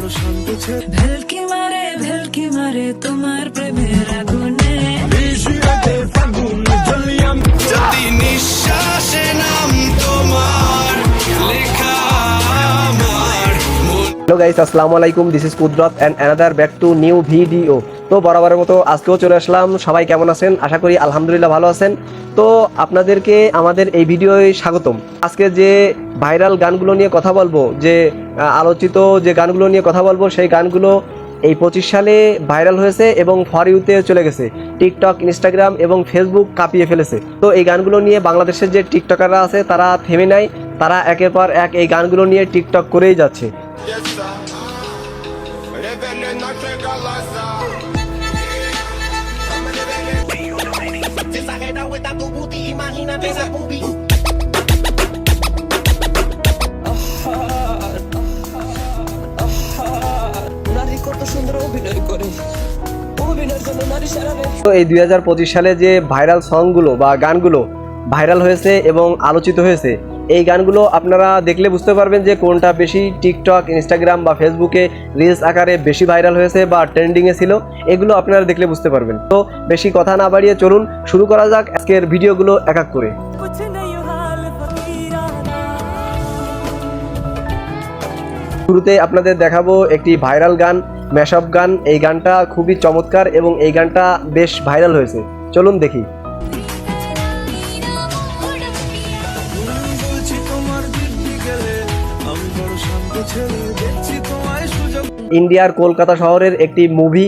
ভেলকি মারে তোমার প্রেমের আগুনে যদি নিঃশ্বাসে নাম তোমার লেখা আমার। হ্যালো গাইস, আসসালামু আলাইকুম। This is Kudrat and another back to new video. তো বরাবরের মতো আজকেও চলে আসলাম। সবাই কেমন আছেন? আশা করি আলহামদুলিল্লাহ ভালো আছেন। তো আপনাদেরকে আমাদের এই ভিডিওয় স্বাগতম। আজকে যে ভাইরাল গানগুলো নিয়ে কথা বলবো, যে আলোচিত যে গানগুলো নিয়ে কথা বলবো, সেই গানগুলো এই 25 সালে ভাইরাল হয়েছে এবং ফর ইউতে চলে গেছে। টিকটক, ইনস্টাগ্রাম এবং ফেসবুক কাঁপিয়ে ফেলেছে। তো এই গানগুলো নিয়ে বাংলাদেশের যে টিকটকাররা আছে তারা থেমে নাই, তারা একের পর এক এই গানগুলো নিয়ে টিকটক করেই যাচ্ছে। তো এই 2025 সালে যে ভাইরাল সংগুলো বা গানগুলো ভাইরাল হয়েছে এবং আলোচিত হয়েছে, এই গানগুলো আপনারা দেখলে বুঝতে পারবেন যে কোনটা বেশি টিকটক, ইনস্টাগ্রাম বা ফেসবুকে রিলস আকারে বেশি ভাইরাল হয়েছে বা ট্রেন্ডিংয়ে ছিল। এগুলো আপনারা দেখলে বুঝতে পারবেন। তো বেশি কথা না বাড়িয়ে চলুন শুরু করা যাক আজকের ভিডিওগুলো এক এক করে। শুরুতে আপনাদের দেখাবো একটি ভাইরাল গান, ম্যাশআপ গান। এই গানটা খুবই চমৎকার এবং এই গানটা বেশ ভাইরাল হয়েছে। চলুন দেখি। ইন্ডিয়ার কলকাতা শহরের একটি মুভি,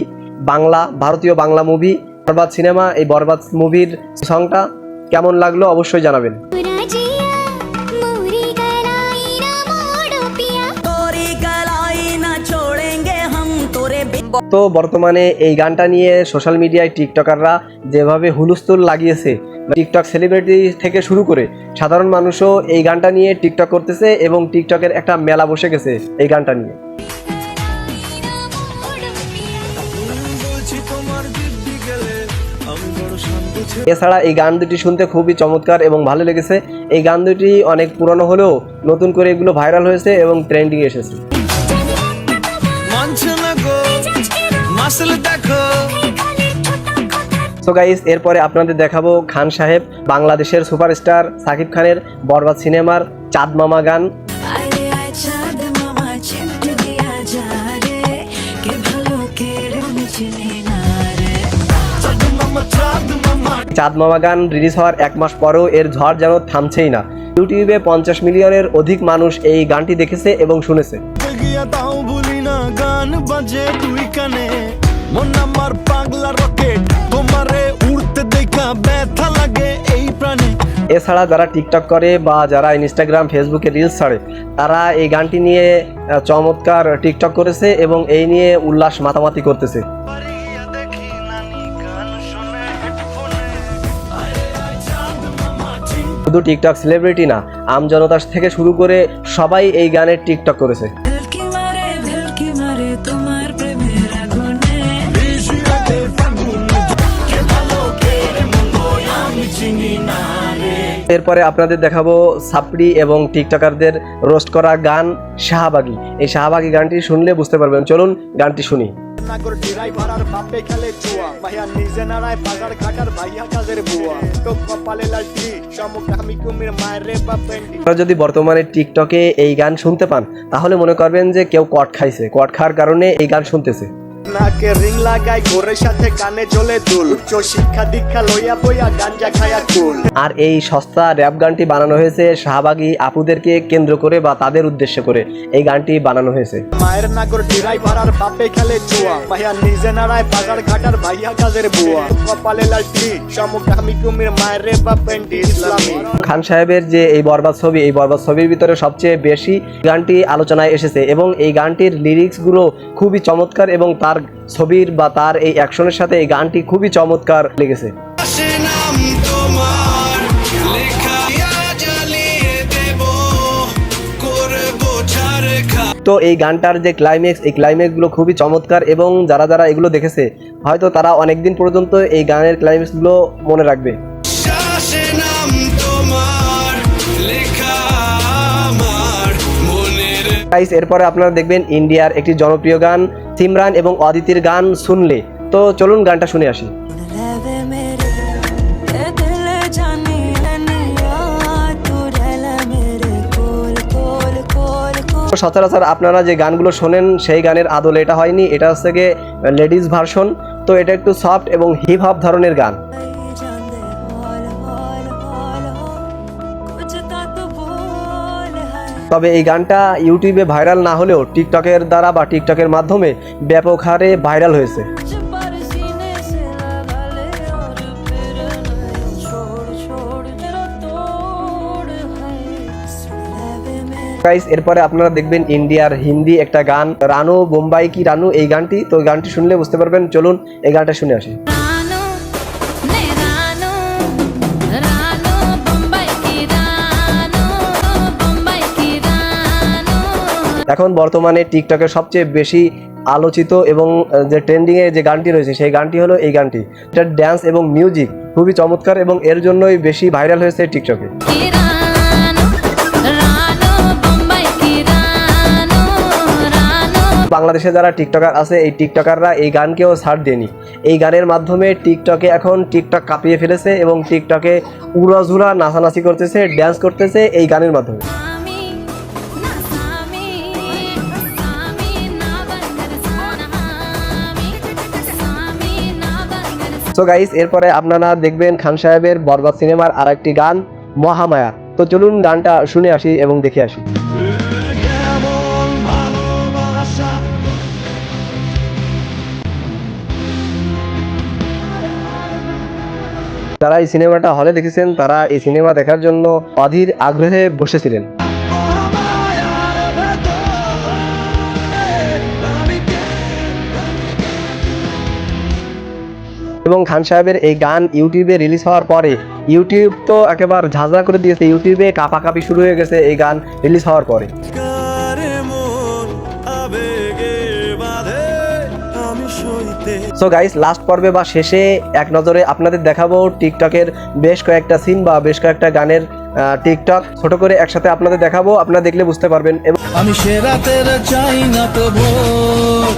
ভারতীয় বাংলা মুভি বরবাদ সিনেমা। এই বরবাদ মুভির সংটা কেমন লাগলো অবশ্যই জানাবেন। তো বর্তমানে এই গানটা নিয়ে সোশ্যাল মিডিয়ায় টিকটকাররা যেভাবে হুলস্থুল লাগিয়েছে, টিকটক সেলিব্রিটি থেকে শুরু করে সাধারণ মানুষও এই গানটা নিয়ে টিকটক করতেছে এবং টিকটকের একটা মেলা বসে গেছে এই গানটা নিয়ে। এছাড়া এই গান দুটি শুনতে খুবই চমৎকার এবং ভালো লেগেছে। এই গান দুটি অনেক পুরনো হলেও নতুন করে এগুলো ভাইরাল হয়েছে এবং ট্রেন্ডিং এসেছে। সো গাইস, এরপরে আপনাদের দেখাবো খান সাহেব, বাংলাদেশের সুপারস্টার সাকিব খানের বরবাদ সিনেমার চাঁদ মামা গান। চাঁদ মামা গান রিলিজ হওয়ার 1 মাস পরেও এর ঝড় যেন থামছেই না। ইউটিউবে 50 মিলিয়নের অধিক মানুষ এই গানটি দেখেছে এবং শুনেছে। এছাড়া যারা টিকটক করে বা যারা ইনস্টাগ্রাম, ফেসবুকে রিলস ছাড়ে, তারা এই গানটি নিয়ে চমৎকার টিকটক করেছে এবং এই নিয়ে উল্লাস মাতামাতি করতেছে। শুধু টিকটক সেলিব্রিটি না, আমজনতা থেকে শুরু করে সবাই এই গানের টিকটক করেছে। এরপরে আপনাদের দেখাবো সাপড়ি এবং টিকটকারদের রোস্ট করা গান শাহবাগী। এই শাহবাগী গানটি শুনলে বুঝতে পারবেন। চলুন গানটি শুনি। যদি বর্তমানে টিকটকে এই গান শুনতে পান তাহলে মনে করবেন যে কেউ কট খাইছে, কট খাওয়ার কারণে এই গান শুনতেছে। নাকে রিং লাগাই ঘোরের সাথে কানে জ্বলে দুল, উচ্চ শিক্ষা দীক্ষা লইয়া বইয়া গাঞ্জা খায়া কুল। আর এই সস্তা র‍্যাপ গানটি বানানো হয়েছে শাহবাগী আপুদেরকে কেন্দ্র করে বা তাদের উদ্দেশ্য করে এই গানটি বানানো হয়েছে। মায়ের নাগর ডিরাই পাড়ার বাপে খেলে জুয়া, ভাইয়া নিজে নাড়ায় বাজার ঘাটার ভাইয়া কাজের বুয়া, কপালে লালটি সমকামী কুমির মায়ের রে বাপ পেন্টি ইসলামী। খান সাহেবের যে এই বরবাদ ছবি, এই বরবাদ ছবির ভিতরে সবচেয়ে বেশি গানটি আলোচনায় এসেছে এবং এই গানটির লিরিক্সগুলো খুবই চমৎকার এবং তার ছবির বা তার এই অ্যাকশনের সাথে এই গানটি খুবই চমৎকার লেগেছে। তো এই গানটার যে ক্লাইম্যাক্স, এই ক্লাইম্যাক্সগুলো খুবই চমৎকার এবং যারা যারা এগুলো দেখেছে হয়তো তারা অনেকদিন পর্যন্ত এই গানের ক্লাইম্যাক্সগুলো মনে রাখবে। তো এই গাইস এরপরে আপনারা দেখবেন ইন্ডিয়ার একটি জনপ্রিয় গান সিমরান এবং অদিতির গান শুনলে। তো চলুন গানটা শুনে আসি। रहवे मेरे ए दिल जानी अनिया तू रहला मेरे कोल कोल कोल कोल সচরাচর আপনারা যে গানগুলো শোনেন সেই গানের আদলে এটা হয়নি, এটা হচ্ছে গিয়ে লেডিজ ভার্সন। তো এটা একটু সফট এবং হিপ হপ ধরনের গান। जांदे हॉल हॉल हॉल हो कुछ ता तू बोल है তবে এই গানটা ইউটিউবে ভাইরাল না হলেও টিকটকের দ্বারা বা টিকটকের মাধ্যমে ব্যাপক হারে ভাইরাল হয়েছে। कुछ पर सीने से लगा ले और फिर नहीं छोड़ छोड़ तेरा तोड़ है रहवे मेरे গাইস এরপরে আপনারা দেখবেন ইন্ডিয়ার হিন্দি একটা গান রানু বোম্বাই কি রানু, এই গানটি। তো এই গানটি শুনলে বুঝতে পারবেন, চলুন এই গানটা শুনে আসি। रानो ने रानो रानो बम्बई की रानो बम्बई की रानो এখন বর্তমানে টিকটকের সবচেয়ে বেশি আলোচিত এবং যে ট্রেন্ডিং এ যে গানটি রয়েছে সেই গানটি হলো এই গানটি। এটার ড্যান্স এবং মিউজিক খুবই চমৎকার এবং এর জন্যই বেশি ভাইরাল হয়েছে টিকটকে। की रानो रानो बम्बई की रानो रानो বাংলাদেশে যারা টিকটকার আছে এই টিকটকাররা এই গানকেও ছাড় দেয়নি। এই গানের মাধ্যমে টিকটকে এখন টিকটক কাঁপিয়ে ফেলেছে এবং টিকটকে উড়াঝুরা নাচানাচি করতেছে, ড্যান্স করতেছে এই গানের মাধ্যমে। सामी ना सामी सामी ना बंदर सामी ना बंदर সো গাইস এরপরে আপনারা দেখবেন খান সাহেবের বরবাদ সিনেমার আরেকটি গান মহামায়া। তো চলুন গানটা শুনে আসি এবং দেখে আসি। যারা এই সিনেমাটা হলে দেখেছেন তারা এই সিনেমা দেখার জন্য অধীর আগ্রহে বসেছিলেন। এবং খান সাহেবের এই গান ইউটিউবে রিলিজ হওয়ার পরে ইউটিউব তো একেবারে ঝাঁঝা করে দিয়েছে, ইউটিউবে কাঁপাকাঁপি শুরু হয়ে গেছে এই গান রিলিজ হওয়ার পরে। কারে মন আবেগে বাঁধে আমি সইতে সো গাইস লাস্ট পর্বে বা শেষে এক নজরে আপনাদের দেখাবো টিকটকের বেশ কয়েকটা সিন বা বেশ কয়েকটা গানের টিকটক ছোট করে একসাথে আপনাদের দেখাবো, আপনারা দেখলে বুঝতে পারবেন। এবং আমি সে রাতের চাই না তো ভোর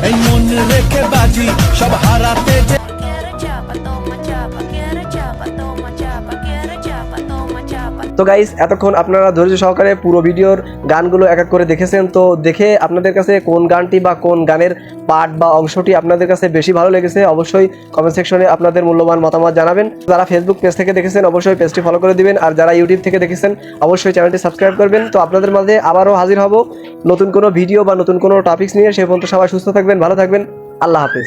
এই মন রেখে বাজি সব হারাতে যে quiero chapa toma chapa quiero chapa toma chapa quiero chapa toma chapa তো গাইস এতক্ষণ আপনারা ধৈর্য সহকারে পুরো ভিডিওর গানগুলো এক এক করে দেখেছেন। তো দেখে আপনাদের কাছে কোন গানটি বা কোন গানের পার্ট বা অংশটি আপনাদের কাছে বেশি ভালো লেগেছে অবশ্যই কমেন্ট সেকশনে আপনাদের মূল্যবান মতামত জানাবেন। যারা ফেসবুক পেজ থেকে দেখেছেন অবশ্যই পেজটি ফলো করে দিবেন, আর যারা ইউটিউব থেকে দেখেছেন অবশ্যই চ্যানেলটি সাবস্ক্রাইব করবেন। তো আপনাদের মাঝে আবারও হাজির হব নতুন কোনো ভিডিও বা নতুন কোনো টপিকস নিয়ে। সে পর্যন্ত সবাই সুস্থ থাকবেন, ভালো থাকবেন, আল্লাহ হাফেজ।